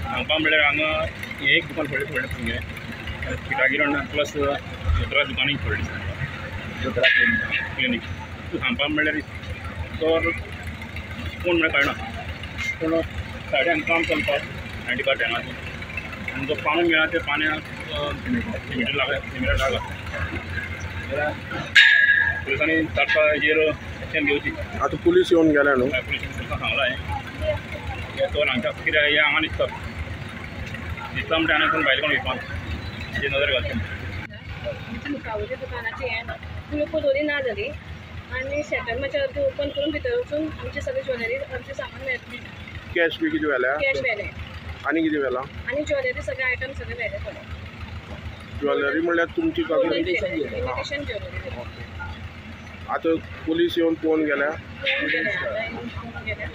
सांगपा म्हणल्यार हांगा हें एक दुकान व्हडलें व्हडलें तुमगे पिठागिरण प्लस दोतोरा दुकानूय व्हडलीं दोतोरा क्लिनीक सांगपा म्हणल्यार चोर कोण म्हळ्यार कळना पूण सायडीन काम चलता 90% आनी जो पानो मेळ्ळा त्या पाण्याक लिमिटर लागला पुलिसांनी ताका हेजेर एक्शन घेवची. आतां पुलीस येवन गेल्या न्हू. पुलिसांनी सांगलां हें चोर हांगच्या कितें हें हांगा दिसता म्हणटा आनी कोण भायले कोण येवपान हेजी नजर घालची. आमच्या मुखावयल्या दुकानाची हें कुलूप दवरी ना जाली आनी शटर मातशें अर्दी ओपन करून भितर वचून आमची सगळी ज्वेलरी आमचें सामान मेळटली. कॅश बी कितें व्हेल्या? कॅश व्हेलें आनी कितें व्हेलां? आनी ज्वेलरी सगळे आयटम सगळे व्हेले थोडे. ज्वेलरी म्हणल्यार तुमची इमिटेशन ज्वेलरी. आतां पुलीस येवन पळोवन गेल्या. गेल्या